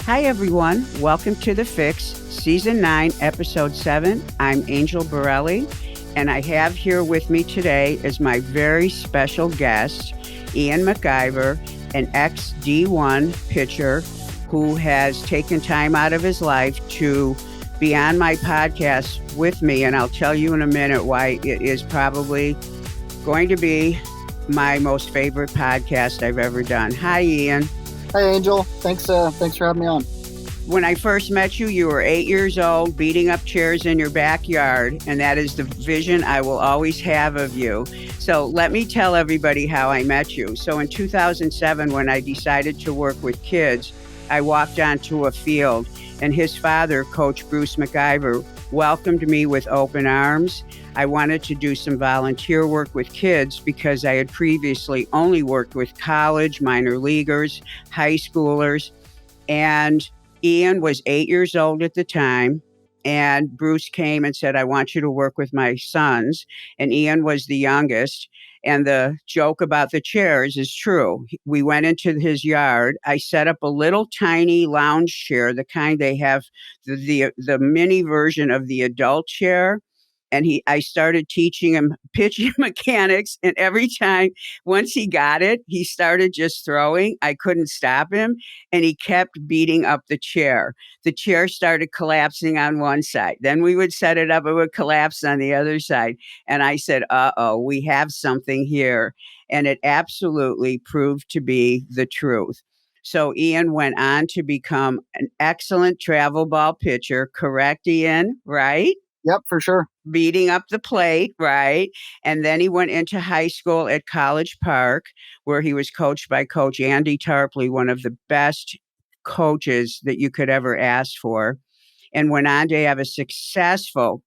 Hi, everyone. Welcome to The Fix, Season 9, Episode 7. I'm Angel Borrelli, and I have here with me today is my very special guest, Ian MacIver, an ex-D-1 pitcher who has taken time out of his life to be on my podcast with me, and I'll tell you in a minute why it is probably going to be my most favorite podcast I've ever done. Hi, Ian. Hi, Angel. Thanks for having me on. When I first met you, you were 8 years old, beating up chairs in your backyard, and that is the vision I will always have of you. So let me tell everybody how I met you. So in 2007, when I decided to work with kids, I walked onto a field, and his father, Coach Bruce MacIver, welcomed me with open arms. I wanted to do some volunteer work with kids because I had previously only worked with college, minor leaguers, high schoolers, and Ian was 8 years old at the time, and Bruce came and said, I want you to work with my sons, and Ian was the youngest. And the joke about the chairs is true. We went into his yard. I set up a little tiny lounge chair, the kind they have, the mini version of the adult chair. And I started teaching him pitching mechanics. And every time, once he got it, he started just throwing. I couldn't stop him. And he kept beating up the chair. The chair started collapsing on one side. Then we would set it up, it would collapse on the other side. And I said, uh-oh, we have something here. And it absolutely proved to be the truth. So Ian went on to become an excellent travel ball pitcher. Correct, Ian? Right? Yep, for sure. Beating up the plate, right? And then he went into high school at College Park, where he was coached by Coach Andy Tarpley, one of the best coaches that you could ever ask for, and went on to have a successful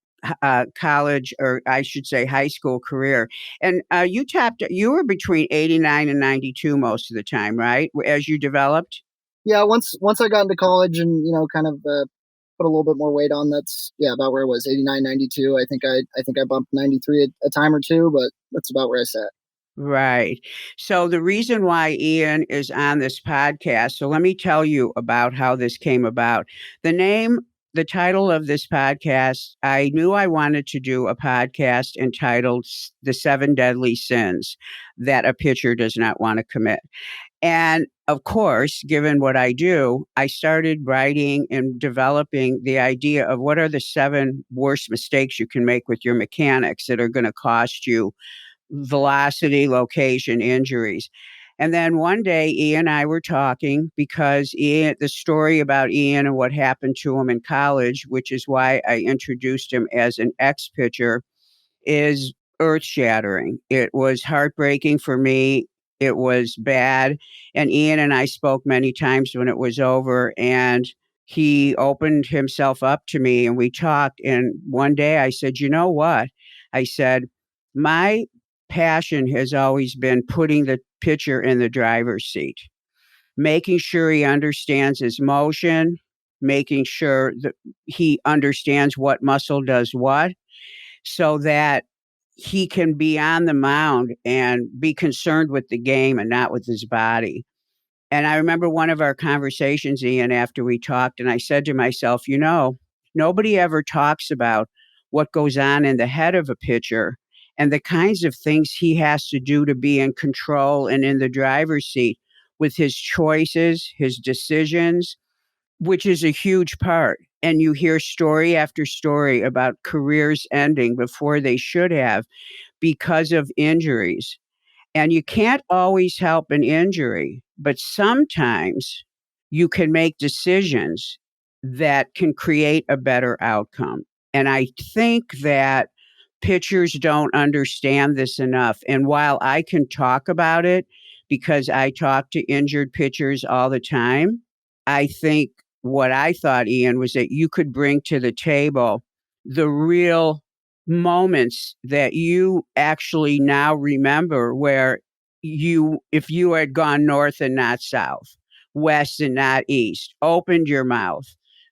college, or I should say high school career. And you were between 89 and 92 most of the time, right? As you developed? Yeah, once I got into college and, kind of put a little bit more weight on, that's about where it was, 89, 92. I think I bumped 93 a time or two, but that's about where I sat. Right. So the reason why Ian is on this podcast, so let me tell you about how this came about. The title of this podcast, I knew I wanted to do a podcast entitled The Seven Deadly Sins That a Pitcher Does Not Want to Commit. And of course, given what I do, I started writing and developing the idea of what are the 7 worst mistakes you can make with your mechanics that are going to cost you velocity, location, injuries. And then one day, Ian and I were talking because the story about Ian and what happened to him in college, which is why I introduced him as an ex-pitcher, is earth-shattering. It was heartbreaking for me. It was bad. And Ian and I spoke many times when it was over, and he opened himself up to me and we talked. And one day I said, you know what? I said, my passion has always been putting the pitcher in the driver's seat, making sure he understands his motion, making sure that he understands what muscle does what, so that he can be on the mound and be concerned with the game and not with his body. And I remember one of our conversations, Ian, after we talked, and I said to myself, nobody ever talks about what goes on in the head of a pitcher and the kinds of things he has to do to be in control and in the driver's seat with his choices, his decisions, which is a huge part. And you hear story after story about careers ending before they should have because of injuries. And you can't always help an injury, but sometimes you can make decisions that can create a better outcome. And I think that pitchers don't understand this enough. And while I can talk about it because I talk to injured pitchers all the time, I think what I thought, Ian, was that you could bring to the table the real moments that you actually now remember where if you had gone north and not south, west and not east, opened your mouth,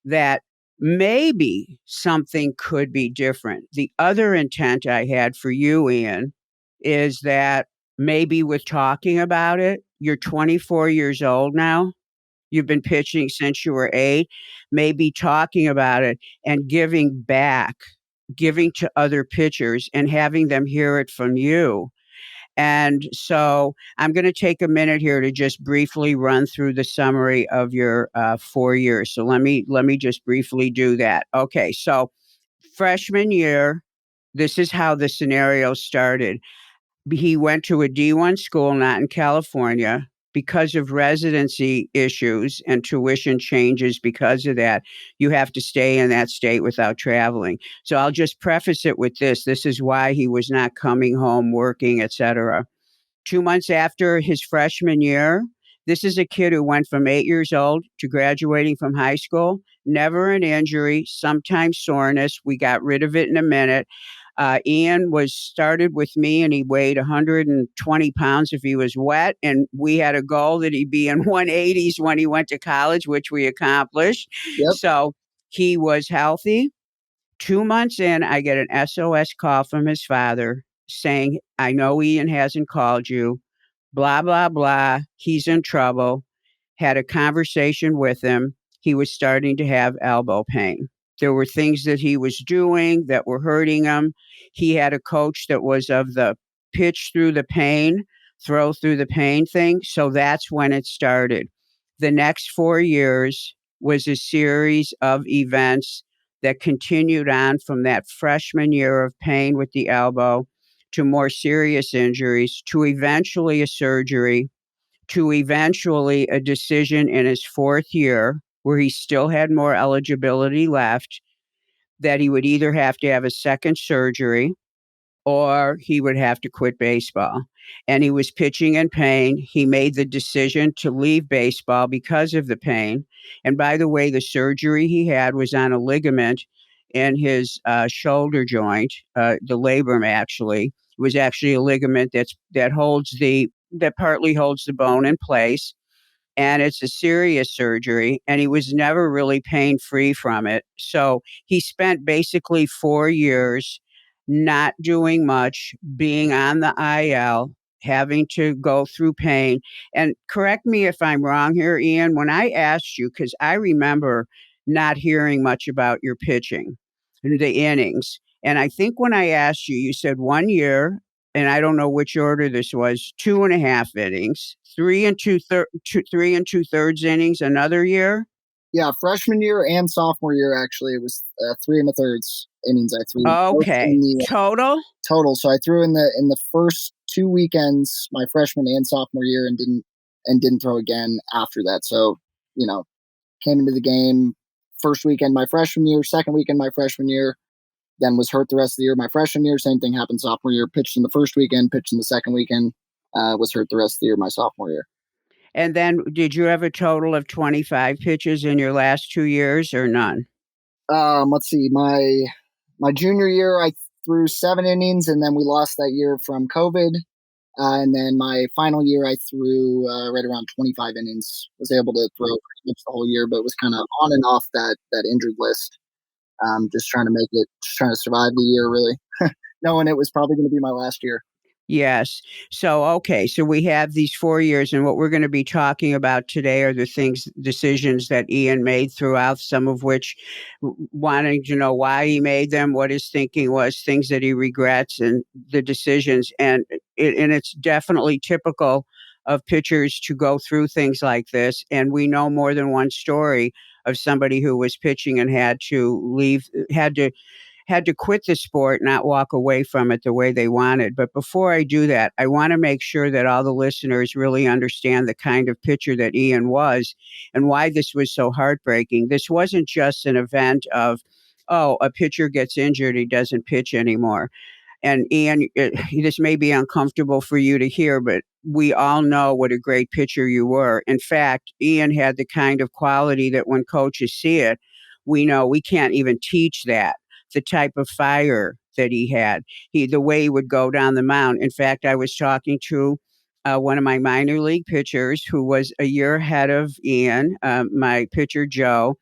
that maybe something could be different. The other intent I had for you, Ian, is that maybe with talking about it, you're 24 years old now. You've been pitching since you were 8, maybe talking about it and giving back, giving to other pitchers and having them hear it from you. And so I'm going to take a minute here to just briefly run through the summary of your 4 years. So let me just briefly do that. Okay, so freshman year, this is how the scenario started. He went to a D-1 school, not in California, because of residency issues and tuition changes. Because of that, you have to stay in that state without traveling. So I'll just preface it with this. This is why he was not coming home, working, etc. 2 months after his freshman year, this is a kid who went from 8 years old to graduating from high school, never an injury, sometimes soreness. We got rid of it in a minute. Ian was started with me and he weighed 120 pounds if he was wet. And we had a goal that he'd be in 180s when he went to college, which we accomplished. Yep. So he was healthy. 2 months in, I get an SOS call from his father saying, I know Ian hasn't called you, blah, blah, blah. He's in trouble. Had a conversation with him. He was starting to have elbow pain. There were things that he was doing that were hurting him. He had a coach that was of the pitch through the pain, throw through the pain thing. So that's when it started. The next 4 years was a series of events that continued on from that freshman year of pain with the elbow to more serious injuries to eventually a surgery to eventually a decision in his 4th year where he still had more eligibility left that he would either have to have a second surgery or he would have to quit baseball. And he was pitching in pain. He made the decision to leave baseball because of the pain. And by the way, the surgery he had was on a ligament in his shoulder joint, the labrum actually. It was actually a ligament that partly holds the bone in place, and it's a serious surgery, and he was never really pain free from it. So he spent basically 4 years not doing much, being on the IL, having to go through pain. And correct me if I'm wrong here, Ian, when I asked you, because I remember not hearing much about your pitching, the innings. And I think when I asked you, you said 1 year, and I don't know which order this was, 2.5 innings, 3 and 2/3 innings another year. Yeah, freshman year and sophomore year, actually, it was 3 1/3 innings I threw. Both Okay, in the total. total. So I threw in the first 2 weekends my freshman and sophomore year, and didn't throw again after that. So came into the game first weekend my freshman year, second weekend my freshman year, then was hurt the rest of the year my freshman year. Same thing happened sophomore year. Pitched in the first weekend, pitched in the second weekend. Was hurt the rest of the year my sophomore year. And then did you have a total of 25 pitches in your last 2 years or none? Let's see. My junior year, I threw 7 innings, and then we lost that year from COVID. And then my final year, I threw right around 25 innings. Was able to throw pretty much the whole year, but was kind of on and off that injured list. Just trying to make it, just trying to survive the year, really, knowing it was probably going to be my last year. Yes. So, okay. So we have these 4 years, and what we're going to be talking about today are the decisions that Ian made throughout, some of which wanting to know why he made them, what his thinking was, things that he regrets, and the decisions. And it's definitely typical of pitchers to go through things like this. And we know more than one story of somebody who was pitching and had to leave, had to quit the sport, not walk away from it the way they wanted. But before I do that, I want to make sure that all the listeners really understand the kind of pitcher that Ian was and why this was so heartbreaking. This wasn't just an event of, oh, a pitcher gets injured, he doesn't pitch anymore. And Ian, this may be uncomfortable for you to hear, but we all know what a great pitcher you were. In fact, Ian had the kind of quality that when coaches see it, we know we can't even teach that. The type of fire that he had, the way he would go down the mound. In fact, I was talking to one of my minor league pitchers who was a year ahead of Ian, my pitcher Joe,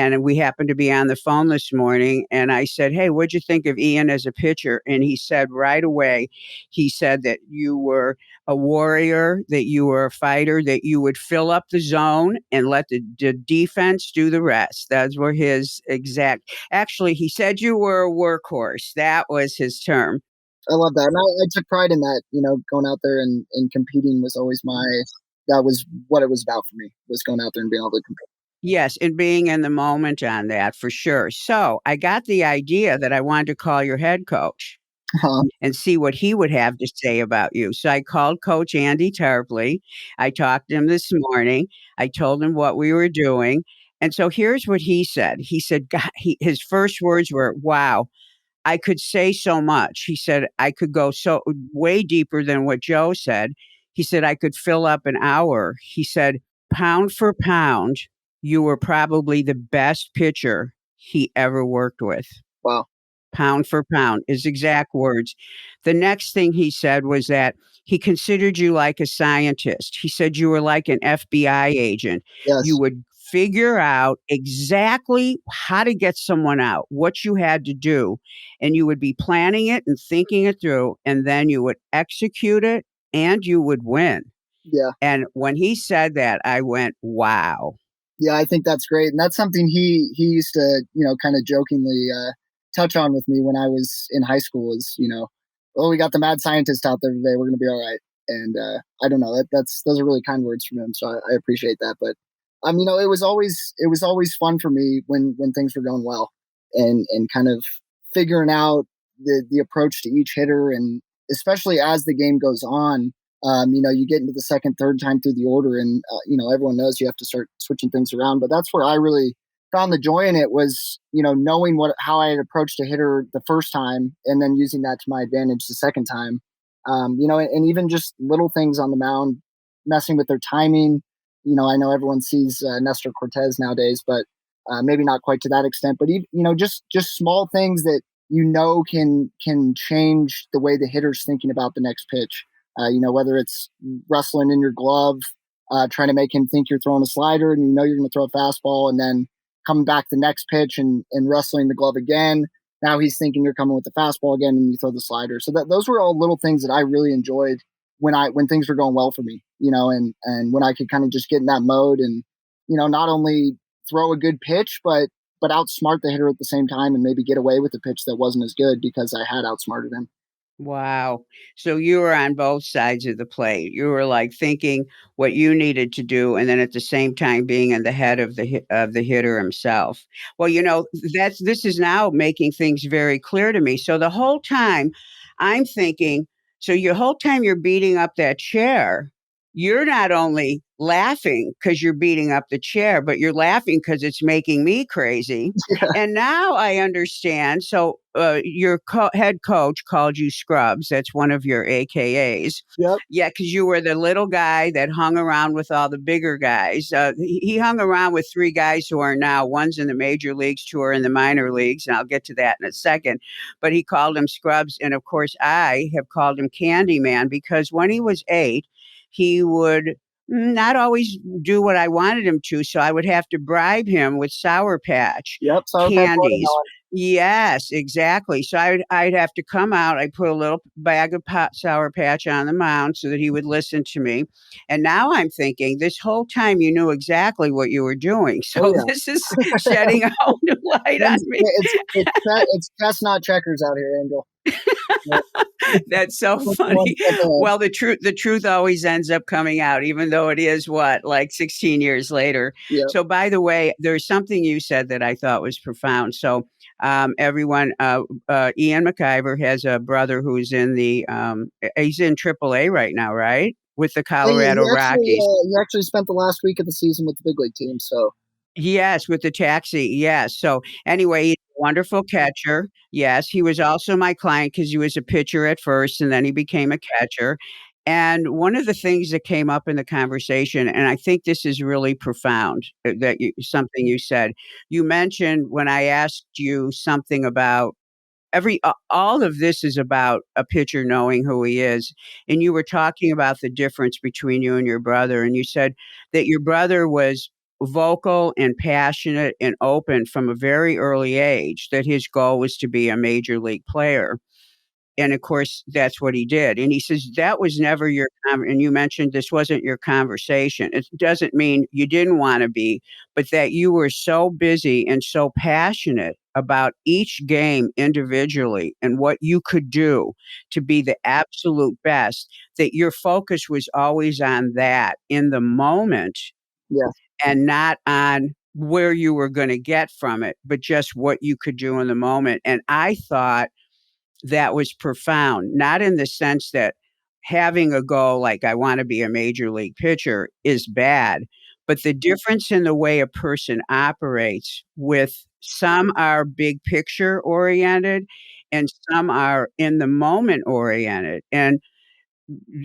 And we happened to be on the phone this morning, and I said, "Hey, what'd you think of Ian as a pitcher?" And he said right away, he said that you were a warrior, that you were a fighter, that you would fill up the zone and let the defense do the rest. Those were his exact. Actually, he said you were a workhorse. That was his term. I love that. And I took pride in that, going out there and competing was always that was what it was about for me, was going out there and being able to compete. Yes, and being in the moment on that for sure. So I got the idea that I wanted to call your head coach and see what he would have to say about you. So I called Coach Andy Tarpley. I talked to him this morning. I told him what we were doing. And so here's what he said. He said, God, his first words were, wow, I could say so much. He said, I could go so way deeper than what Joe said. He said, I could fill up an hour. He said, pound for pound, you were probably the best pitcher he ever worked with. Wow. Pound for pound, his exact words. The next thing he said was that he considered you like a scientist. He said you were like an FBI agent. You Yes. would figure out exactly how to get someone out, what you had to do, and you would be planning it and thinking it through, and then you would execute it and you would win. Yeah. And when he said that, I went, wow. Yeah, I think that's great. And that's something he used to, kind of jokingly touch on with me when I was in high school is, oh, we got the mad scientist out there today. We're going to be all right. And I don't know. Those are really kind words from him. So I appreciate that. But it was always fun for me when things were going well, and kind of figuring out the approach to each hitter, and especially as the game goes on. You get into the second, third time through the order, and everyone knows you have to start switching things around. But that's where I really found the joy in it, was knowing how I had approached a hitter the first time, and then using that to my advantage the second time. And even just little things on the mound, messing with their timing. I know everyone sees Nestor Cortez nowadays, but maybe not quite to that extent. But just small things that can change the way the hitter's thinking about the next pitch. Whether it's wrestling in your glove, trying to make him think you're throwing a slider, and you're going to throw a fastball, and then coming back the next pitch and wrestling the glove again. Now he's thinking you're coming with the fastball again, and you throw the slider. So those were all little things that I really enjoyed when things were going well for me, and when I could kind of just get in that mode and, not only throw a good pitch, but outsmart the hitter at the same time, and maybe get away with a pitch that wasn't as good because I had outsmarted him. Wow. So you were on both sides of the plate. You were like thinking what you needed to do, and then at the same time being in the head of the hitter himself. Well, this is now making things very clear to me. So the whole time I'm thinking, so your whole time you're beating up that chair, you're not only laughing because you're beating up the chair, but you're laughing because it's making me crazy. And now I understand. So your head coach called you Scrubs. That's one of your AKAs. Yep. Yeah, because you were the little guy that hung around with all the bigger guys. He hung around with three guys who are now, one's in the major leagues, two are in the minor leagues, and I'll get to that in a second. But he called him Scrubs. And of course, I have called him Candyman because when he was 8, he would not always do what I wanted him to. So I would have to bribe him with Sour Patch Yep. Sour Patch candies. watermelon. Yes, exactly. So I'd have to come out. I put a little bag of Sour Patch on the mound so that he would listen to me. And now I'm thinking, this whole time you knew exactly what you were doing. So Oh, yeah. this is shedding a whole new light on me. It's chestnut checkers out here, Angel. That's so funny. Well, the truth always ends up coming out, even though it is like 16 years later. Yeah. So, by the way, there's something you said that I thought was profound. So, everyone, Ian MacIver has a brother who's he's in AAA right now, right? With the Colorado Rockies. He actually spent the last week of the season with the big league team. So Yes, with the taxi. Yes. So anyway, he's a wonderful catcher. Yes, he was also my client because he was a pitcher at first and then he became a catcher. And one of the things that came up in the conversation, and I think this is really profound, something you said. You mentioned when I asked you something about all of this is about a pitcher knowing who he is. And you were talking about the difference between you and your brother. And you said that your brother was vocal and passionate and open from a very early age that his goal was to be a major league player. And of course, that's what he did. And he says that was never your and you mentioned this wasn't your conversation. It doesn't mean you didn't want to be, but that you were so busy and so passionate about each game individually and what you could do to be the absolute best, that your focus was always on that in the moment Yeah. and not on where you were going to get from it, but just what you could do in the moment. And I thought that was profound, not in the sense that having a goal like I want to be a major league pitcher is bad, but the difference in the way a person operates with some are big picture oriented and some are in the moment oriented. And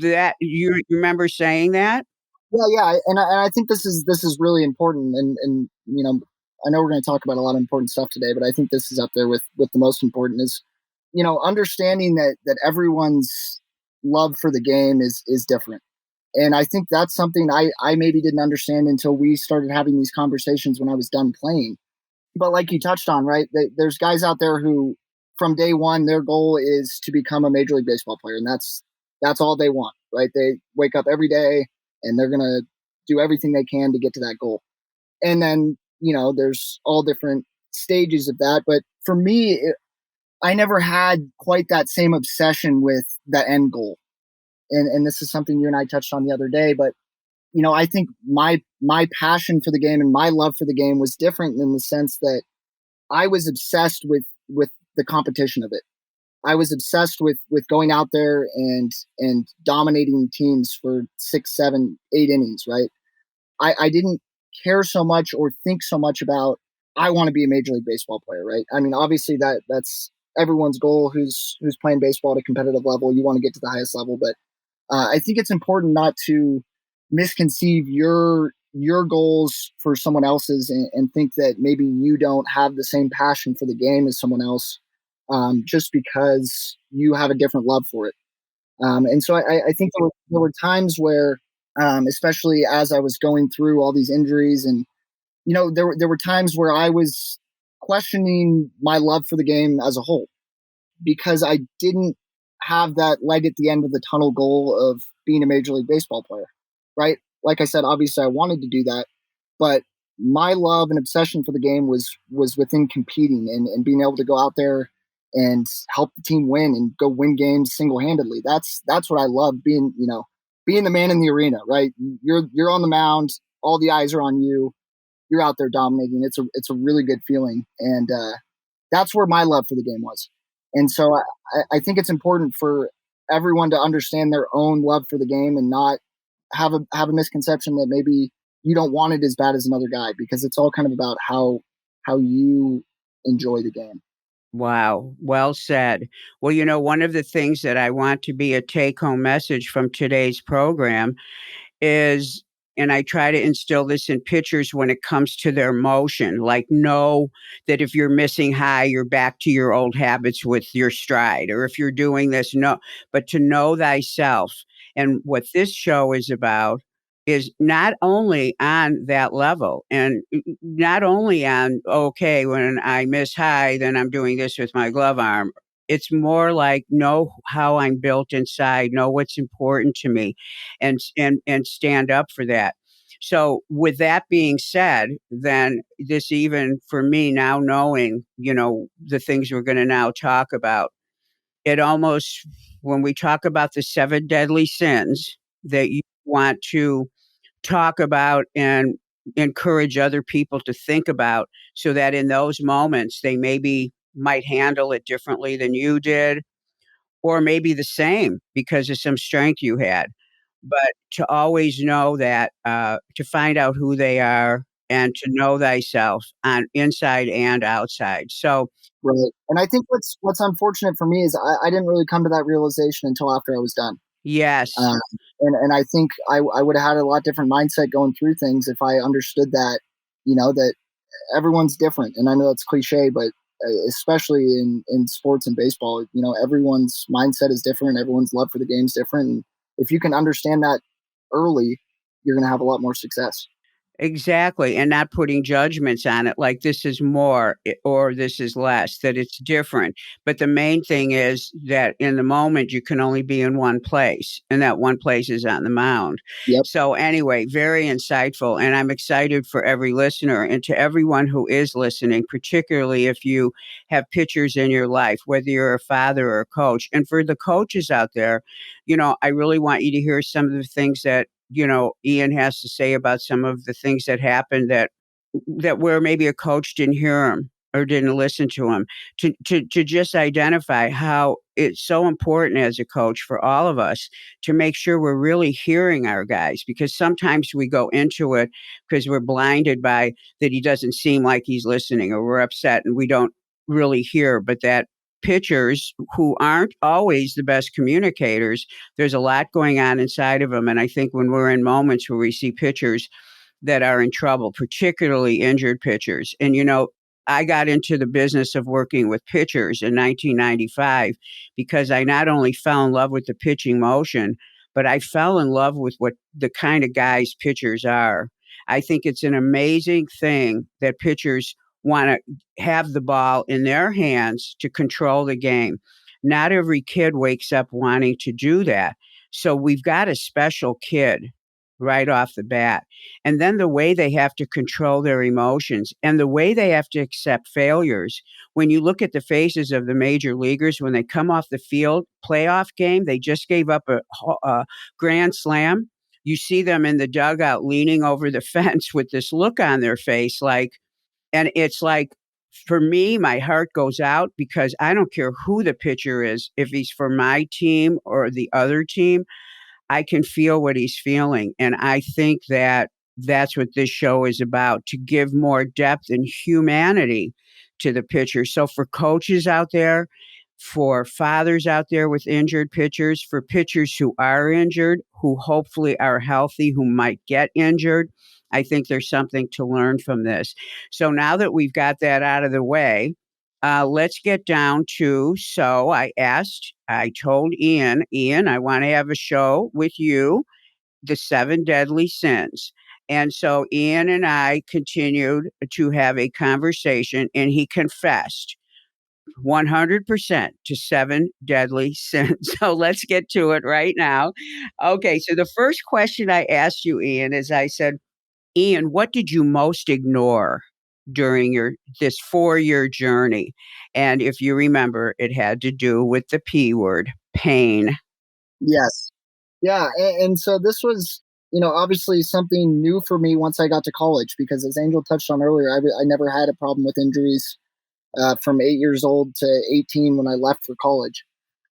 that you remember saying that? Yeah, and I think this is really important, and I know we're going to talk about a lot of important stuff today, but I think this is up there with the most important is understanding that everyone's love for the game is different, and I think that's something I maybe didn't understand until we started having these conversations when I was done playing. But like you touched on, right? There's guys out there who, from day one, their goal is to become a major league baseball player, and that's all they want, right? They wake up every day and they're gonna do everything they can to get to that goal. And then there's all different stages of that. But for me, I never had quite that same obsession with the end goal. And this is something you and I touched on the other day, but I think my passion for the game and my love for the game was different in the sense that I was obsessed with the competition of it. I was obsessed with going out there and dominating teams for 6, 7, 8 innings. Right. I didn't care so much or think so much about I want to be a major league baseball player. Right. I mean, obviously that's everyone's goal who's playing baseball at a competitive level. You want to get to the highest level, but I think it's important not to misconceive your goals for someone else's and think that maybe you don't have the same passion for the game as someone else, just because you have a different love for it. And so I think there were times where, especially as I was going through all these injuries, and there were times where I was questioning my love for the game as a whole because I didn't have that light at the end of the tunnel goal of being a major league baseball player, right? Like I said, obviously I wanted to do that, but my love and obsession for the game was within competing and being able to go out there and help the team win and go win games single handedly. That's what I love, being the man in the arena, right? You're on the mound, all the eyes are on you, you're out there dominating. It's a really good feeling, and that's where my love for the game was. And so I think it's important for everyone to understand their own love for the game and not have a misconception that maybe you don't want it as bad as another guy, because it's all kind of about how you enjoy the game. Wow, well said. Well, one of the things that I want to be a take home message from today's program is, and I try to instill this in pitchers when it comes to their motion, like know that if you're missing high, you're back to your old habits with your stride, or if you're doing this, no, but to know thyself. And what this show is about is not only on that level and not only on, okay, when I miss high, then I'm doing this with my glove arm. It's more like know how I'm built inside, know what's important to me, and stand up for that. So with that being said, then this, even for me now knowing, the things we're going to now talk about, it almost, when we talk about the 7 deadly sins that you want to talk about and encourage other people to think about, so that in those moments they maybe might handle it differently than you did, or maybe the same because of some strength you had. But to always know that, to find out who they are and to know thyself on inside and outside. So, Right. And I think what's unfortunate for me is I didn't really come to that realization until after I was done. yes, Um, and I think I would have had a lot different mindset going through things if I understood that, that everyone's different. And I know it's cliche, but especially in sports and baseball, everyone's mindset is different. Everyone's love for the game is different. And if you can understand that early, you're going to have a lot more success. Exactly, and not putting judgments on it like this is more or this is less, that it's different. But the main thing is that in the moment you can only be in one place, and that one place is on the mound. Yep. So anyway, very insightful, and I'm excited for every listener and to everyone who is listening, particularly if you have pitchers in your life, whether you're a father or a coach. And for the coaches out there, I really want you to hear some of the things that Ian has to say about some of the things that happened that where maybe a coach didn't hear him or didn't listen to him, to just identify how it's so important as a coach for all of us to make sure we're really hearing our guys, because sometimes we go into it because we're blinded by that he doesn't seem like he's listening, or we're upset and we don't really hear, but that pitchers who aren't always the best communicators, there's a lot going on inside of them. And I think when we're in moments where we see pitchers that are in trouble, particularly injured pitchers, and I got into the business of working with pitchers in 1995 because I not only fell in love with the pitching motion, but I fell in love with what the kind of guys pitchers are. I think it's an amazing thing that pitchers want to have the ball in their hands to control the game. Not every kid wakes up wanting to do that. So we've got a special kid right off the bat. And then the way they have to control their emotions and the way they have to accept failures. When you look at the faces of the major leaguers, when they come off the field, playoff game, they just gave up a grand slam. You see them in the dugout leaning over the fence with this look on their face and it's like, for me, my heart goes out because I don't care who the pitcher is, if he's for my team or the other team. I can feel what he's feeling. And I think that that's what this show is about, to give more depth and humanity to the pitcher. So for coaches out there, for fathers out there with injured pitchers, for pitchers who are injured, who hopefully are healthy, who might get injured, I think there's something to learn from this. So now that we've got that out of the way, let's get down to, so I told Ian, I want to have a show with you, the seven deadly sins. And so Ian and I continued to have a conversation, and he confessed 100% to seven deadly sins. So let's get to it right now. Okay, so the first question I asked you, Ian, is I said, Ian, what did you most ignore during this 4-year journey? And if you remember, it had to do with the P word, pain. Yes. Yeah. And so this was, obviously something new for me once I got to college, because as Angel touched on earlier, I never had a problem with injuries from 8 years old to 18 when I left for college.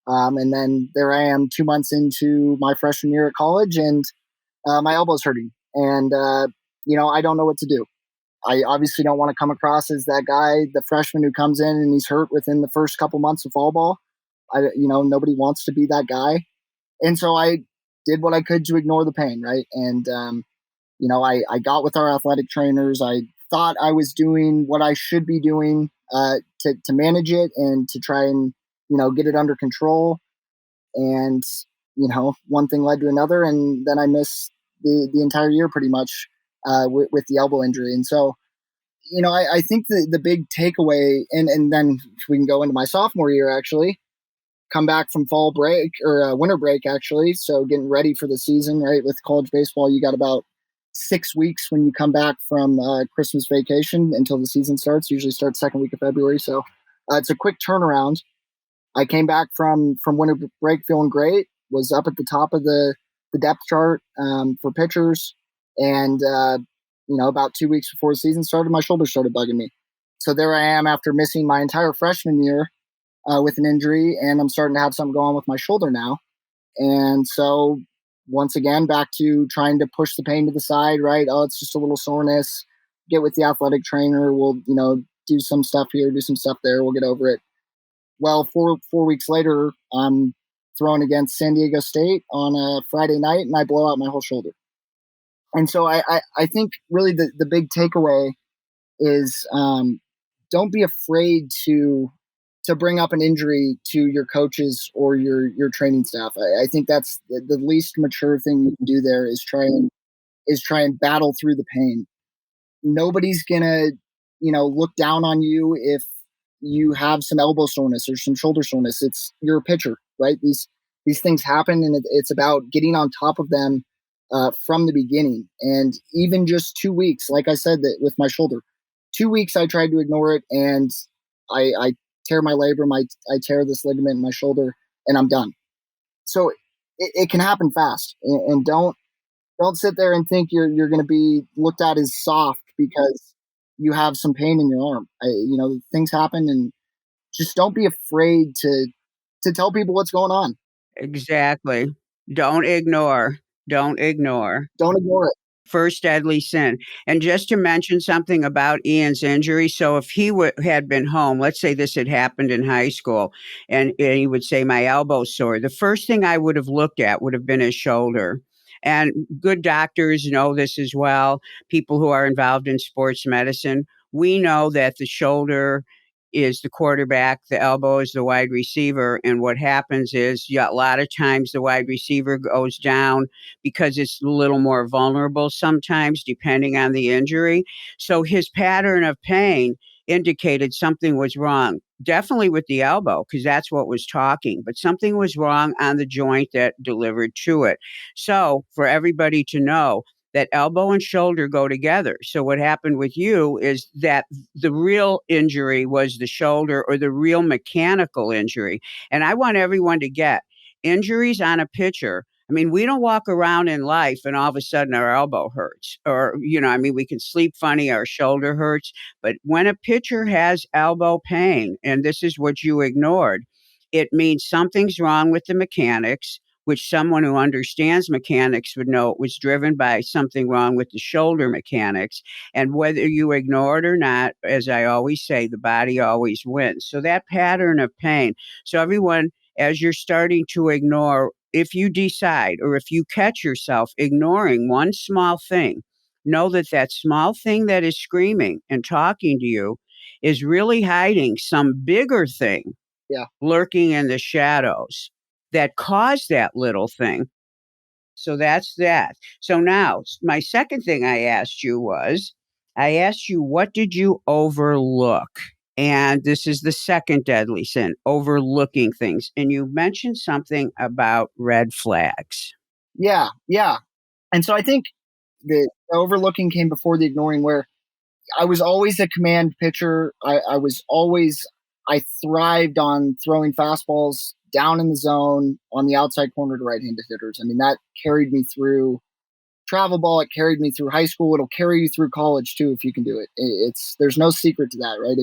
And then there I am 2 months into my freshman year at college, and my elbow's hurting. And, I don't know what to do. I obviously don't want to come across as that guy, the freshman who comes in and he's hurt within the first couple months of fall ball. Nobody wants to be that guy. And so I did what I could to ignore the pain, right? And, I got with our athletic trainers. I thought I was doing what I should be doing to manage it and to try and, get it under control. And, one thing led to another. And then I missed the entire year pretty much with the elbow injury. And so, I think the big takeaway, and then we can go into my sophomore year, actually, come back from fall break or winter break, actually. So getting ready for the season, right? With college baseball, you got about 6 weeks when you come back from Christmas vacation until the season starts. Usually starts second week of February. So it's a quick turnaround. I came back from winter break feeling great, was up at the top of the depth chart for pitchers. And, about 2 weeks before the season started, my shoulder started bugging me. So there I am after missing my entire freshman year with an injury, and I'm starting to have something going on with my shoulder now. And so once again, back to trying to push the pain to the side, right? Oh, it's just a little soreness. Get with the athletic trainer. We'll, do some stuff here, do some stuff there. We'll get over it. Well, four weeks later, I'm thrown against San Diego State on a Friday night, and I blow out my whole shoulder. And so I think really the big takeaway is don't be afraid to bring up an injury to your coaches or your training staff. I think that's the least mature thing you can do there is try and battle through the pain. Nobody's gonna, look down on you if you have some elbow soreness or some shoulder soreness. You're a pitcher, right? These things happen, and it's about getting on top of them from the beginning. And even just 2 weeks, like I said, that with my shoulder, 2 weeks I tried to ignore it, and I tear my labrum, I tear this ligament in my shoulder, and I'm done. So it can happen fast, and don't sit there and think you're going to be looked at as soft because you have some pain in your arm. Things happen, and just don't be afraid to tell people what's going on. Exactly. Don't ignore. Don't ignore. Don't ignore it. First deadly sin. And just to mention something about Ian's injury, so if he had been home, let's say this had happened in high school, and he would say, my elbow's sore, the first thing I would have looked at would have been his shoulder. And good doctors know this as well. People who are involved in sports medicine, we know that the shoulder is the quarterback, the elbow is the wide receiver. And what happens is, yeah, a lot of times the wide receiver goes down because it's a little more vulnerable sometimes, depending on the injury. So his pattern of pain indicated something was wrong, definitely with the elbow, because that's what was talking, but something was wrong on the joint that delivered to it. So for everybody to know, that elbow and shoulder go together. So what happened with you is that the real injury was the shoulder, or the real mechanical injury. And I want everyone to get injuries on a pitcher. I mean, we don't walk around in life and all of a sudden our elbow hurts, or, we can sleep funny, our shoulder hurts. But when a pitcher has elbow pain, and this is what you ignored, it means something's wrong with the mechanics, which someone who understands mechanics would know it was driven by something wrong with the shoulder mechanics. And whether you ignore it or not, as I always say, the body always wins. So that pattern of pain. So everyone, as you're starting to ignore, if you decide, or if you catch yourself ignoring one small thing, know that that small thing that is screaming and talking to you is really hiding some bigger thing Yeah. lurking in the shadows that caused that little thing. So that's that. So now, my second thing I asked you was, I asked you, what did you overlook? And this is the second deadly sin, overlooking things. And you mentioned something about red flags. Yeah, yeah. And so I think the overlooking came before the ignoring, where I was always a command pitcher. I thrived on throwing fastballs down in the zone on the outside corner to right-handed hitters. I mean, that carried me through travel ball. It carried me through high school. It'll carry you through college too, if you can do it. There's no secret to that, right?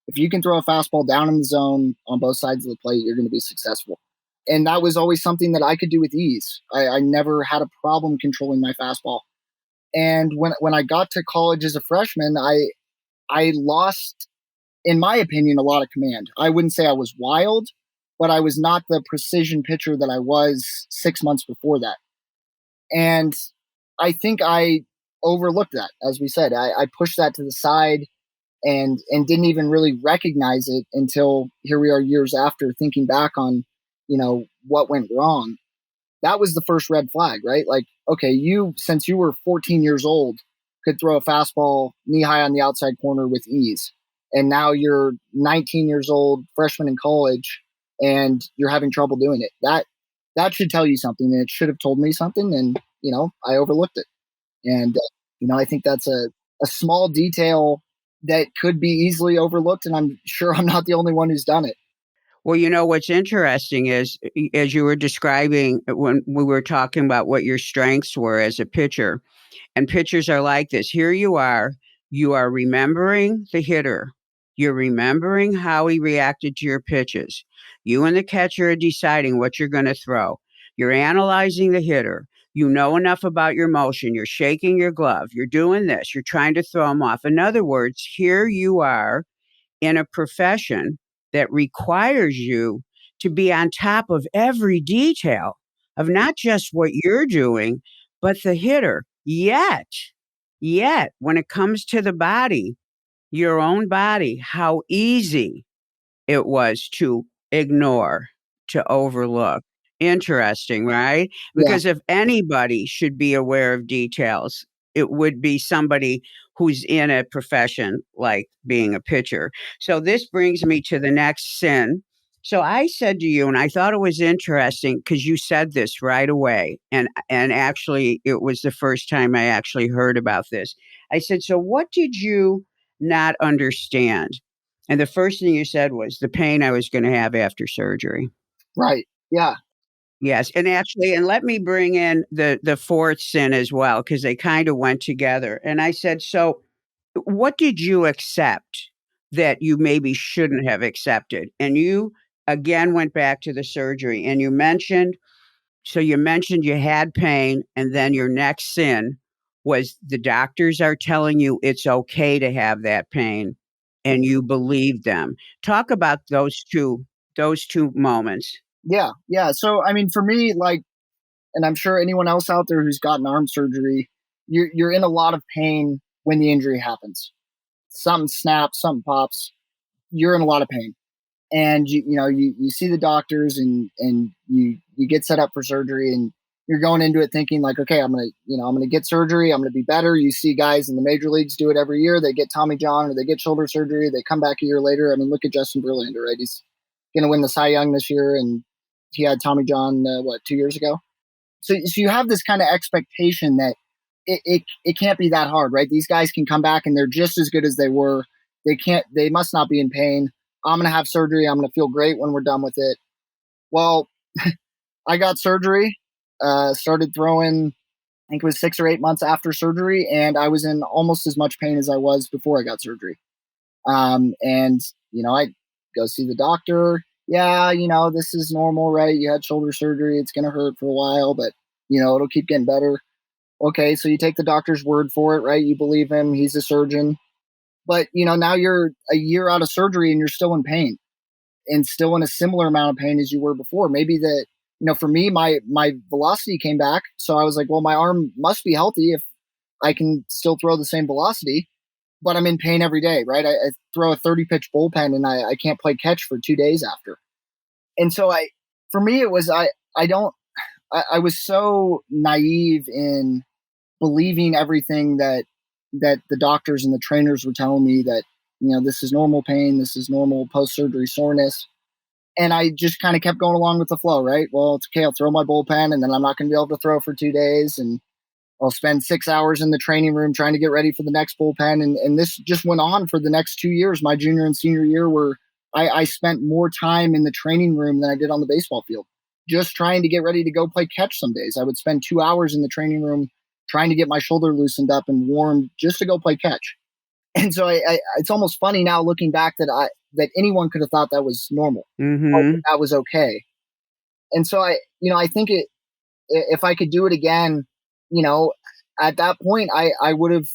If you can throw a fastball down in the zone on both sides of the plate, you're going to be successful. And that was always something that I could do with ease. I never had a problem controlling my fastball. And when I got to college as a freshman, I lost, in my opinion, a lot of command. I wouldn't say I was wild, but I was not the precision pitcher that I was 6 months before that. And I think I overlooked that. As we said, I pushed that to the side and didn't even really recognize it until here we are years after, thinking back on, what went wrong. That was the first red flag, right? Like, okay, since you were 14 years old, could throw a fastball knee high on the outside corner with ease. And now you're 19 years old, freshman in college, and you're having trouble doing it. That should tell you something, and it should have told me something. And, I overlooked it. And, I think that's a small detail that could be easily overlooked. And I'm sure I'm not the only one who's done it. Well, what's interesting is, as you were describing when we were talking about what your strengths were as a pitcher, and pitchers are like this. Here you are remembering the hitter. You're remembering how he reacted to your pitches. You and the catcher are deciding what you're going to throw. You're analyzing the hitter. You know enough about your motion. You're shaking your glove. You're doing this. You're trying to throw him off. In other words, here you are in a profession that requires you to be on top of every detail of not just what you're doing, but the hitter. Yet, when it comes to the body, your own body, how easy it was to ignore, to overlook. Interesting, right? Yeah. Because if anybody should be aware of details, it would be somebody who's in a profession like being a pitcher. So this brings me to the next sin. So I said to you, and I thought it was interesting because you said this right away, and actually it was the first time I actually heard about this. I said, "So what did you not understand?" And the first thing you said was the pain I was going to have after surgery. Right. Yeah. Yes, and actually, and let me bring in the fourth sin as well, because they kind of went together. And I said, so what did you accept that you maybe shouldn't have accepted? And you again went back to the surgery, and you mentioned you had pain, and then your next sin was the doctors are telling you it's okay to have that pain, and you believe them. Talk about those two moments. Yeah. Yeah. So, I mean, for me, like, and I'm sure anyone else out there who's gotten arm surgery, you're in a lot of pain when the injury happens. Something snaps, something pops. You're in a lot of pain, and you see the doctors, and you get set up for surgery, and you're going into it thinking like, okay, I'm gonna get surgery, I'm gonna be better. You see guys in the major leagues do it every year. They get Tommy John or they get shoulder surgery. They come back a year later. I mean, look at Justin Verlander, right? He's gonna win the Cy Young this year, and he had Tommy John 2 years ago. So you have this kind of expectation that it can't be that hard, right? These guys can come back and they're just as good as they were. They must not be in pain. I'm going to have surgery. I'm going to feel great when we're done with it. Well, I got surgery, started throwing, I think it was 6 or 8 months after surgery, and I was in almost as much pain as I was before I got surgery. And, I go see the doctor. Yeah, this is normal, right? You had shoulder surgery. It's going to hurt for a while, but, it'll keep getting better. Okay, so you take the doctor's word for it, right? You believe him. He's a surgeon. But, now you're a year out of surgery and you're still in pain and still in a similar amount of pain as you were before. Maybe that, for me, my velocity came back. So I was like, well, my arm must be healthy if I can still throw the same velocity, but I'm in pain every day, right? I throw a 30 pitch bullpen and I can't play catch for 2 days after. And so for me, it was, I was so naive in believing everything that the doctors and the trainers were telling me, that, this is normal pain. This is normal post-surgery soreness. And I just kind of kept going along with the flow, right? Well, it's okay. I'll throw my bullpen and then I'm not going to be able to throw for 2 days. And I'll spend 6 hours in the training room trying to get ready for the next bullpen. And this just went on for the next 2 years, my junior and senior year, where I spent more time in the training room than I did on the baseball field, just trying to get ready to go play catch some days. I would spend 2 hours in the training room trying to get my shoulder loosened up and warm just to go play catch. And so it's almost funny now looking back that anyone could have thought that was normal, or that was okay. And so I think if I could do it again, at that point, I would have,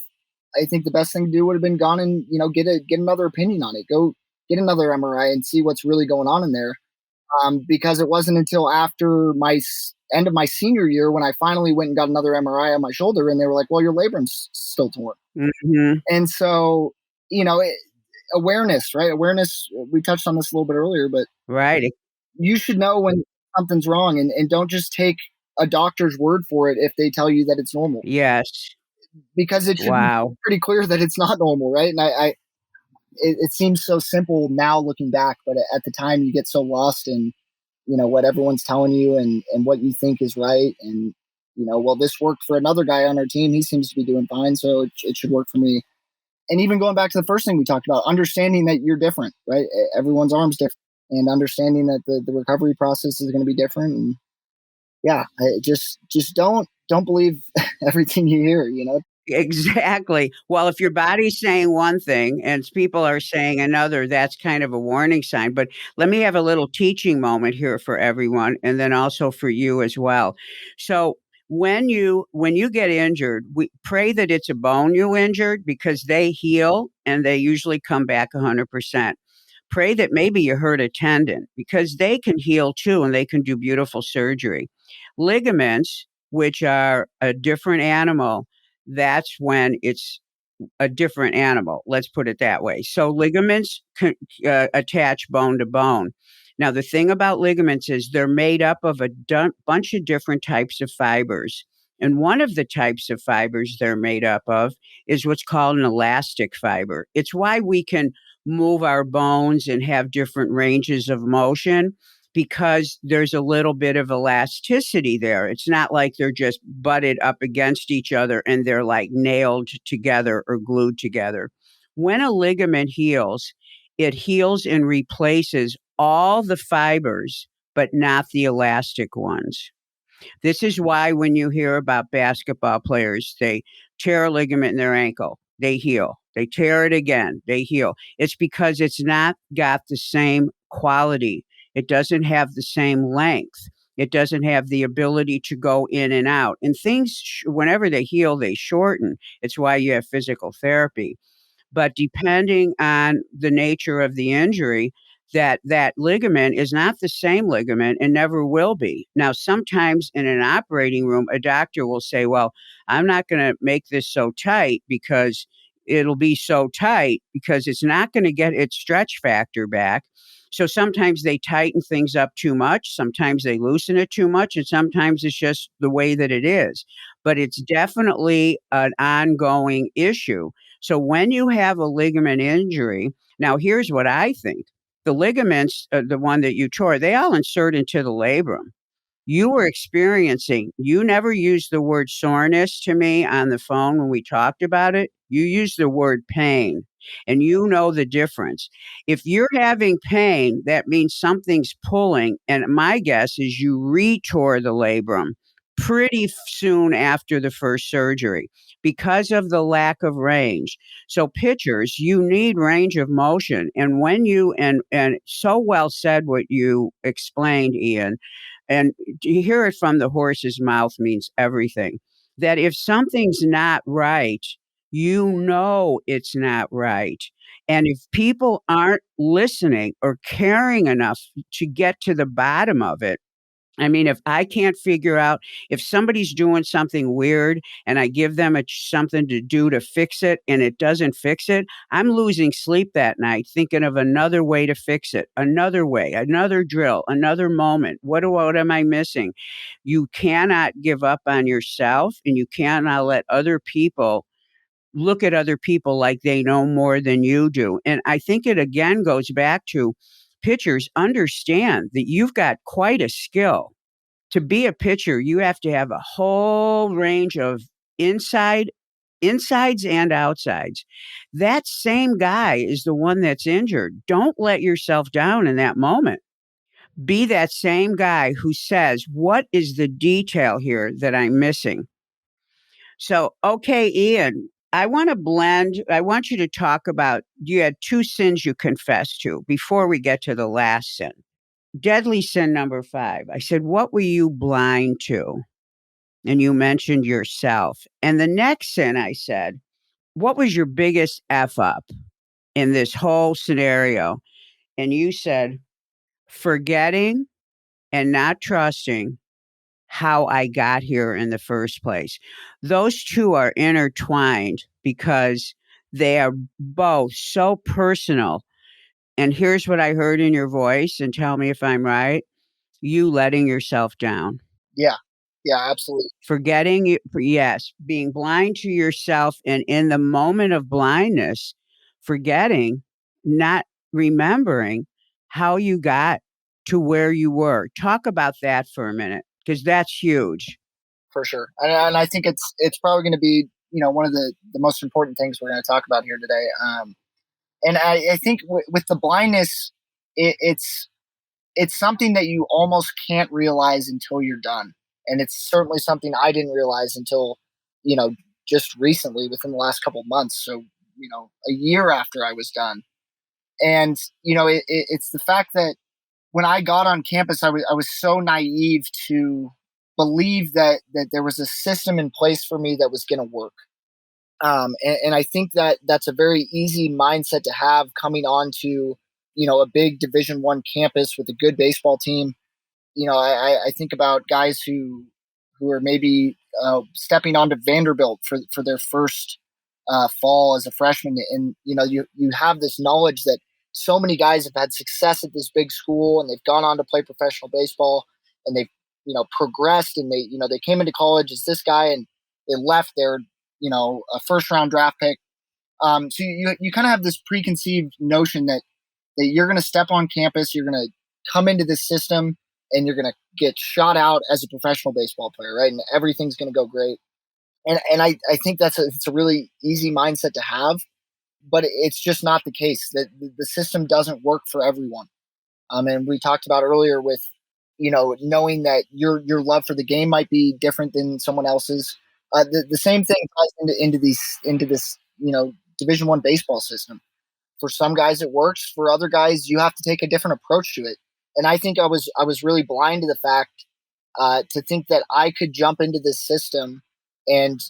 I think the best thing to do would have been gone and, get another opinion on it, go get another MRI and see what's really going on in there. Because it wasn't until after my end of my senior year when I finally went and got another MRI on my shoulder, and they were like, well, your labrum's still torn. And so, awareness, right? Awareness, we touched on this a little bit earlier, but Right. you should know when something's wrong, and don't just take a doctor's word for it if they tell you that it's normal, Yes. because it should be Wow. pretty clear that it's not normal, right? And it seems so simple now looking back, but at the time you get so lost in, what everyone's telling you and what you think is right. And, well, this worked for another guy on our team. He seems to be doing fine, so it should work for me. And even going back to the first thing we talked about, understanding that you're different, right? Everyone's arm's different, and understanding that the recovery process is going to be different. And yeah, just don't believe everything you hear. Exactly. Well, if your body's saying one thing and people are saying another, that's kind of a warning sign. But let me have a little teaching moment here for everyone, and then also for you as well. So when you get injured, we pray that it's a bone you injured, because they heal and they usually come back 100%. Pray that maybe you hurt a tendon, because they can heal too and they can do beautiful surgery. Ligaments, which are a different animal, that's when it's a different animal. Let's put it that way. So ligaments can attach bone to bone. Now, the thing about ligaments is they're made up of a bunch of different types of fibers. And one of the types of fibers they're made up of is what's called an elastic fiber. It's why we can move our bones and have different ranges of motion because there's a little bit of elasticity there. It's not like they're just butted up against each other and they're like nailed together or glued together. When a ligament heals, it heals and replaces all the fibers, but not the elastic ones. This is why when you hear about basketball players, they tear a ligament in their ankle, they heal. They tear it again, they heal. It's because it's not got the same quality. It doesn't have the same length. It doesn't have the ability to go in and out. And things, whenever they heal, they shorten. It's why you have physical therapy. But depending on the nature of the injury, that ligament is not the same ligament and never will be. Now, sometimes in an operating room, a doctor will say, well, I'm not going to make this so tight because it'll be so tight because it's not going to get its stretch factor back. So sometimes they tighten things up too much. Sometimes they loosen it too much. And sometimes it's just the way that it is. But it's definitely an ongoing issue. So when you have a ligament injury, now here's what I think. The ligaments, the one that you tore, they all insert into the labrum. You were experiencing, you never used the word soreness to me on the phone when we talked about it. You used the word pain, and you know the difference. If you're having pain, that means something's pulling. And my guess is you retore the labrum pretty soon after the first surgery because of the lack of range. So pitchers, you need range of motion. And when you and so well said what you explained, Ian, and to hear it from the horse's mouth means everything. That if something's not right, you know it's not right. And if people aren't listening or caring enough to get to the bottom of it, I mean, if I can't figure out if somebody's doing something weird and I give them something to do to fix it and it doesn't fix it, I'm losing sleep that night thinking of another way to fix it, another way, another drill, another moment. What am I missing? You cannot give up on yourself and you cannot let other people look at other people like they know more than you do. And I think it again goes back to pitchers understand that you've got quite a skill. To be a pitcher, you have to have a whole range of insides and outsides. That same guy is the one that's injured. Don't let yourself down in that moment. Be that same guy who says, what is the detail here that I'm missing? So, okay, Ian, I want to blend. I want you to talk about you had two sins you confessed to before we get to the last sin. Deadly sin number 5. I said, what were you blind to? And you mentioned yourself. And the next sin, I said, what was your biggest F up in this whole scenario? And you said, forgetting and not trusting how I got here in the first place. Those two are intertwined because they are both so personal. And here's what I heard in your voice, and tell me if I'm right. You letting yourself down. Yeah. Yeah, absolutely. Forgetting you, yes, being blind to yourself, and in the moment of blindness, forgetting, not remembering how you got to where you were. Talk about that for a minute, because that's huge. For sure. And I think it's probably going to be, one of the most important things we're going to talk about here today. And I think with the blindness, it's something that you almost can't realize until you're done. And it's certainly something I didn't realize until, just recently within the last couple of months. So, a year after I was done. And, it's the fact that when I got on campus, I was so naive to believe that there was a system in place for me that was going to work. And I think that that's a very easy mindset to have coming on to, a big Division I campus with a good baseball team. I think about guys who are maybe stepping onto Vanderbilt for their first fall as a freshman, and you have this knowledge that so many guys have had success at this big school and they've gone on to play professional baseball and they've progressed and they came into college as this guy and they left their, a first round draft pick. So you kind of have this preconceived notion that you're going to step on campus, you're going to come into this system, and you're going to get shot out as a professional baseball player, right? And everything's going to go great. And I think it's a really easy mindset to have, but it's just not the case. The system doesn't work for everyone. And we talked about earlier with, knowing that your love for the game might be different than someone else's. The same thing ties into this, Division I baseball system. For some guys it works. For other guys, you have to take a different approach to it. And I think I was really blind to the fact to think that I could jump into this system, and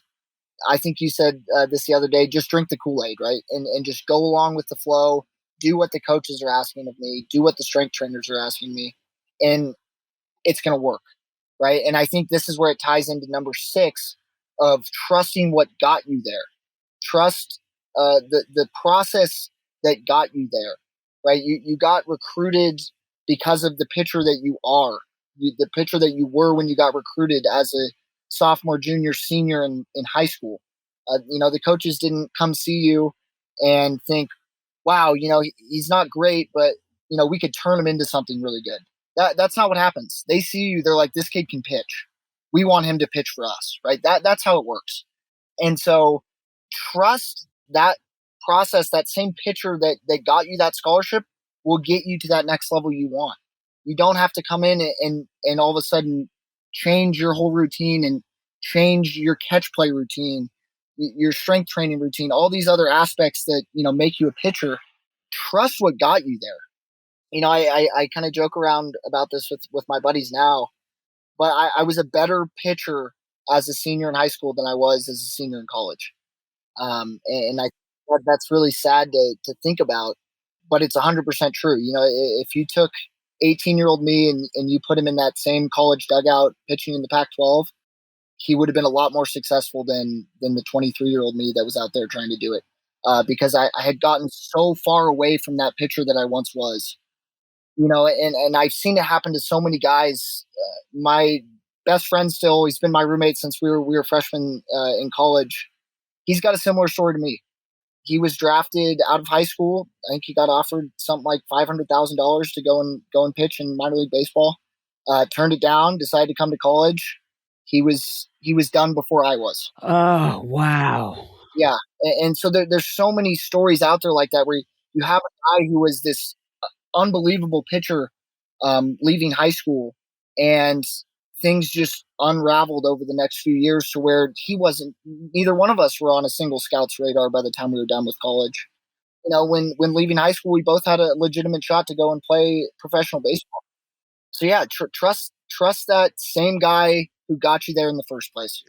I think you said this the other day, just drink the Kool-Aid, right? And just go along with the flow, do what the coaches are asking of me, do what the strength trainers are asking me, and it's going to work, right? And I think this is where it ties into number 6 of trusting what got you there. Trust the process that got you there, right? You got recruited because of the pitcher that you are, the pitcher that you were when you got recruited as a sophomore, junior, senior in high school. The coaches didn't come see you and think, wow, he's not great, but we could turn him into something really good. That's not what happens. They see you, they're like, this kid can pitch. We want him to pitch for us, right? That's how it works. And so trust that process. That same pitcher that got you that scholarship will get you to that next level you want. You don't have to come in and all of a sudden change your whole routine and change your catch play routine, your strength training routine, all these other aspects that make you a pitcher. Trust what got you there. I kind of joke around about this with my buddies now, but I was a better pitcher as a senior in high school than I was as a senior in college. And I that's really sad to think about, but it's 100% true. If you took 18-year-old me and you put him in that same college dugout pitching in the Pac-12, he would have been a lot more successful than the 23-year-old me that was out there trying to do it. Because I had gotten so far away from that pitcher that I once was. And I've seen it happen to so many guys. My best friend still, he's been my roommate since we were freshmen in college. He's got a similar story to me. He was drafted out of high school. I think he got offered something like $500,000 to go and pitch in minor league baseball. Turned it down. Decided to come to college. He was done before I was. Oh, wow. Yeah, and so there's so many stories out there like that where you have a guy who was this unbelievable pitcher leaving high school, and things just unraveled over the next few years to where neither one of us were on a single scout's radar by the time we were done with college. When leaving high school, we both had a legitimate shot to go and play professional baseball. So yeah, trust that same guy who got you there in the first place.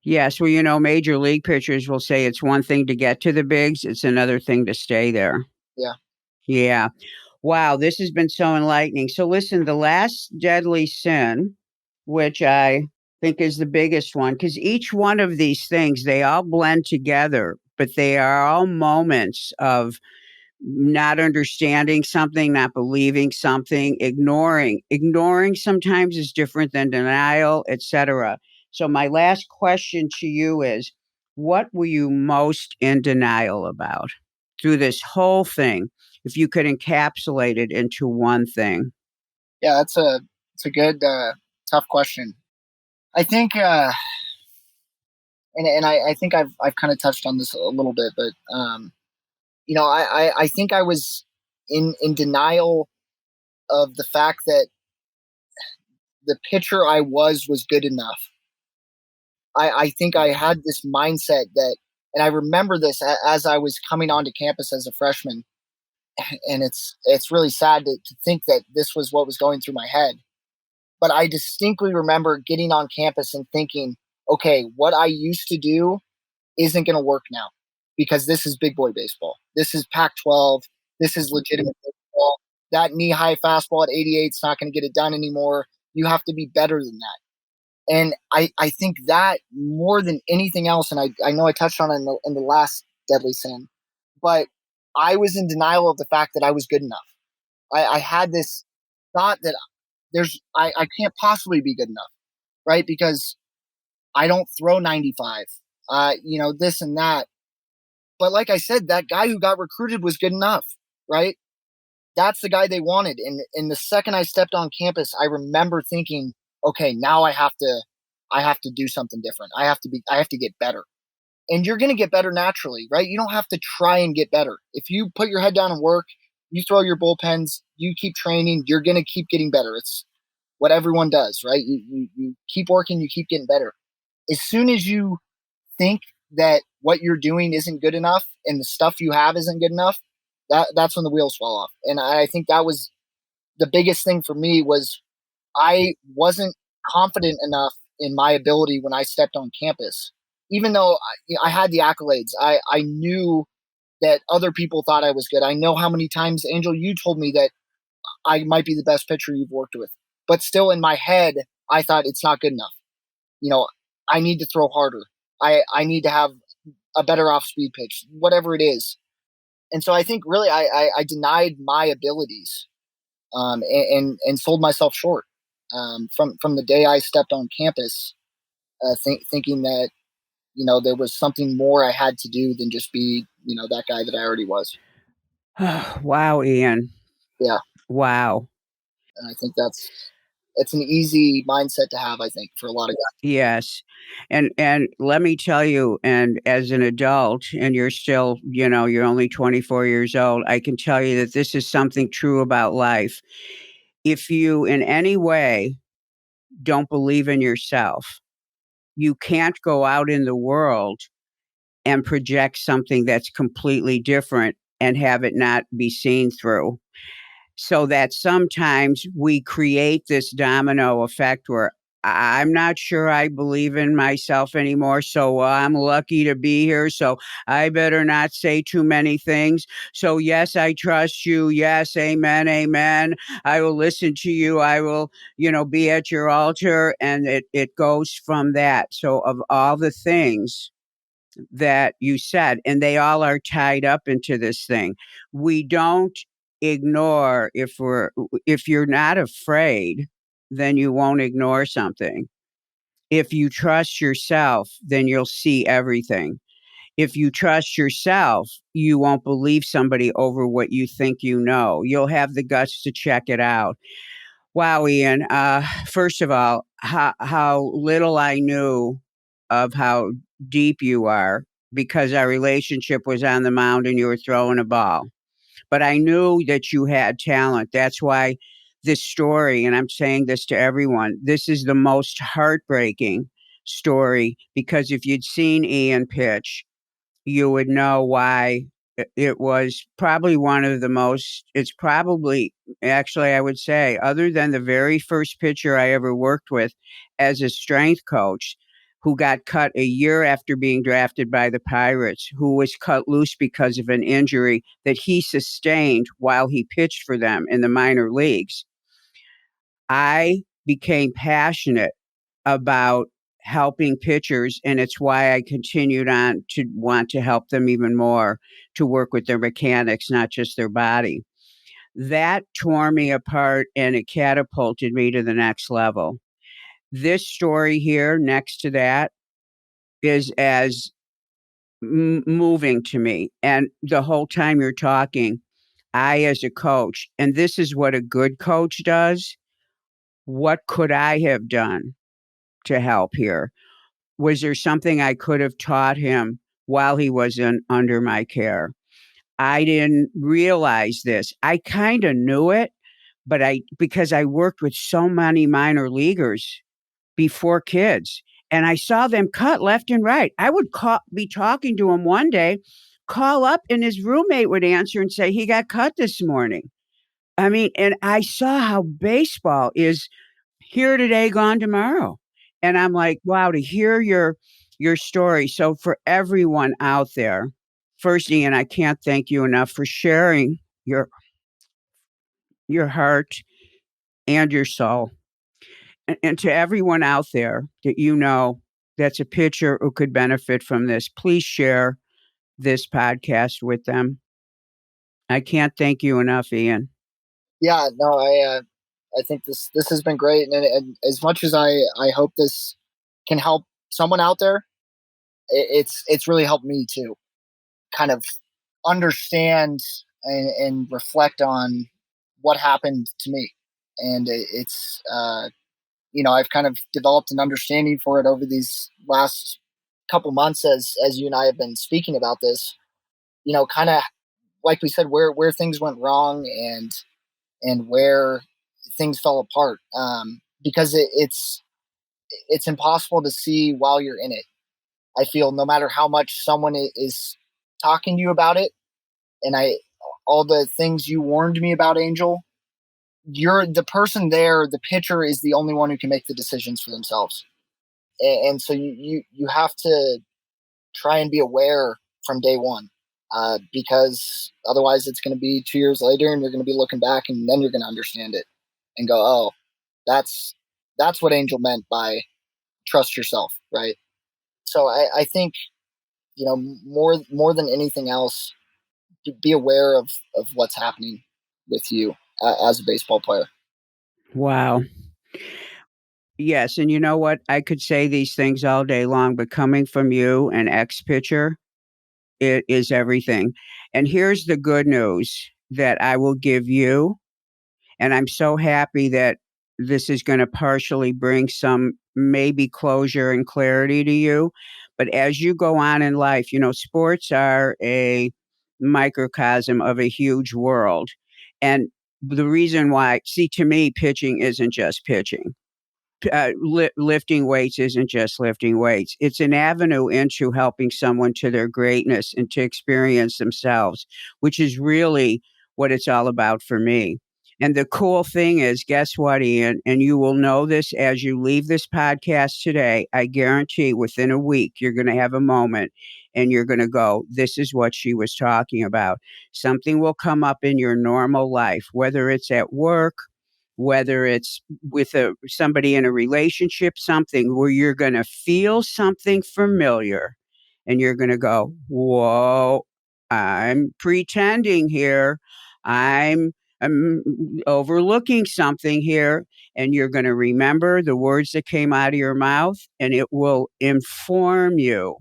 Yes, well, major league pitchers will say it's one thing to get to the bigs, it's another thing to stay there. Yeah. Yeah. Wow, this has been so enlightening. So listen, the last deadly sin, which I think is the biggest one, because each one of these things, they all blend together, but they are all moments of not understanding something, not believing something, ignoring. Ignoring sometimes is different than denial, etc. So my last question to you is, what were you most in denial about through this whole thing? If you could encapsulate it into one thing. Yeah, it's a good tough question. I think and I think I've kind of touched on this a little bit, but I think I was in denial of the fact that the pitcher I was good enough. I think I had this mindset that, and I remember this as I was coming onto campus as a freshman, and it's really sad to think that this was what was going through my head. But I distinctly remember getting on campus and thinking, okay, what I used to do isn't going to work now because this is big boy baseball. This is Pac-12. This is legitimate baseball. That knee-high fastball at 88 is not going to get it done anymore. You have to be better than that. And I think that more than anything else, and I know I touched on it in the last deadly sin, but I was in denial of the fact that I was good enough. I had this thought that I can't possibly be good enough, right? Because I don't throw 95, this and that. But like I said, that guy who got recruited was good enough, right? That's the guy they wanted. And the second I stepped on campus, I remember thinking, okay, now I have to do something different. I have to get better. And you're going to get better naturally, right? You don't have to try and get better. If you put your head down and work, you throw your bullpens, you keep training, you're going to keep getting better. It's what everyone does, right? You keep working, you keep getting better. As soon as you think that what you're doing isn't good enough and the stuff you have isn't good enough, that's when the wheels fall off. And I think that was the biggest thing for me was I wasn't confident enough in my ability when I stepped on campus. Even though I had the accolades, I knew that other people thought I was good. I know how many times, Angel, you told me that I might be the best pitcher you've worked with. But still in my head, I thought it's not good enough. I need to throw harder. I need to have a better off speed pitch, whatever it is. And so I think really I denied my abilities, and sold myself short, from the day I stepped on campus, thinking that there was something more I had to do than just be that guy that I already was. Wow, Ian. Yeah, Wow. and I think it's an easy mindset to have. I think for a lot of guys. Yes. And let me tell you, and as an adult, and you're still, you're only 24 years old, I can tell you that this is something true about life. If you in any way don't believe in yourself, you can't go out in the world and project something that's completely different and have it not be seen through. So that sometimes we create this domino effect where I'm not sure I believe in myself anymore. So I'm lucky to be here. So I better not say too many things. So, yes, I trust you. Yes, amen, amen. I will listen to you. I will, be at your altar. And it goes from that. So, of all the things that you said, and they all are tied up into this thing. We don't ignore if you're not afraid, then you won't ignore something. If you trust yourself, then you'll see everything. If you trust yourself, you won't believe somebody over what you think you know. You'll have the guts to check it out. Wow, Ian. First of all, how little I knew of how deep you are because our relationship was on the mound and you were throwing a ball. But I knew that you had talent. That's why this story, and I'm saying this to everyone, this is the most heartbreaking story because if you'd seen Ian pitch, you would know why it was probably one of the most, it's probably, actually, I would say, other than the very first pitcher I ever worked with as a strength coach, who got cut a year after being drafted by the Pirates, who was cut loose because of an injury that he sustained while he pitched for them in the minor leagues. I became passionate about helping pitchers, and it's why I continued on to want to help them even more, to work with their mechanics, not just their body. That tore me apart and it catapulted me to the next level. This story here, next to that, is as moving to me. And the whole time you're talking, I, as a coach, and this is what a good coach does. What could I have done to help here? Was there something I could have taught him while he was under my care? I didn't realize this. I kind of knew it, but because I worked with so many minor leaguers before kids, and I saw them cut left and right. I would be talking to him one day, call up, and his roommate would answer and say, he got cut this morning. I mean, and I saw how baseball is here today, gone tomorrow. And I'm like, wow, to hear your story. So for everyone out there, first, Ian, I can't thank you enough for sharing your heart and your soul. And to everyone out there that that's a pitcher who could benefit from this, please share this podcast with them. I can't thank you enough, Ian. Yeah, no, I think this has been great, and as much as I hope this can help someone out there, it's really helped me to kind of understand and reflect on what happened to me, and it's I've kind of developed an understanding for it over these last couple months as you and I have been speaking about this. Kind of like we said, where things went wrong and where things fell apart. Because it's impossible to see while you're in it. I feel no matter how much someone is talking to you about it, and all the things you warned me about, Angel, you're the person there. The pitcher is the only one who can make the decisions for themselves, and so you have to try and be aware from day one, because otherwise it's going to be 2 years later, and you're going to be looking back, and then you're going to understand it and go, oh, that's what Angel meant by trust yourself, right? So I think more than anything else, be aware of what's happening with you as a baseball player. Wow. Yes, and you know what? I could say these things all day long, but coming from you, an ex-pitcher, it is everything. And here's the good news that I will give you, and I'm so happy that this is gonna partially bring some maybe closure and clarity to you. But as you go on in life, sports are a microcosm of a huge world. And the reason why, see, to me, pitching isn't just pitching. Lifting weights isn't just lifting weights. It's an avenue into helping someone to their greatness and to experience themselves, which is really what it's all about for me. And the cool thing is, guess what, Ian? And you will know this as you leave this podcast today. I guarantee within a week, you're going to have a moment and you're going to go, this is what she was talking about. Something will come up in your normal life, whether it's at work, whether it's with somebody in a relationship, something where you're going to feel something familiar and you're going to go, whoa, I'm pretending here. I'm overlooking something here. And you're going to remember the words that came out of your mouth, and it will inform you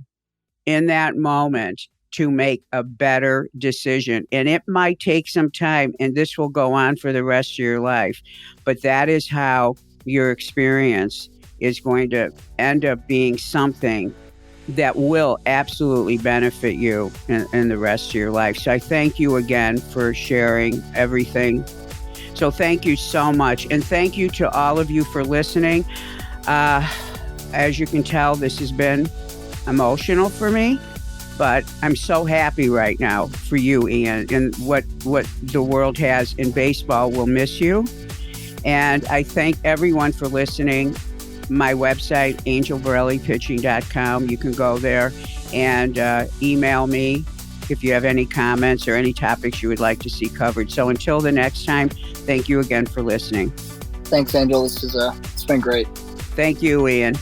in that moment to make a better decision. And it might take some time, and this will go on for the rest of your life. But that is how your experience is going to end up being something that will absolutely benefit you in the rest of your life. So I thank you again for sharing everything. So thank you so much. And thank you to all of you for listening. As you can tell, this has been emotional for me, but I'm so happy right now for you, Ian, and what the world has in baseball. Will miss you. And I thank everyone for listening. My website, angelborrellipitching.com. You can go there and email me if you have any comments or any topics you would like to see covered. So until the next time, thank you again for listening. Thanks, Angel. It's been great. Thank you, Ian.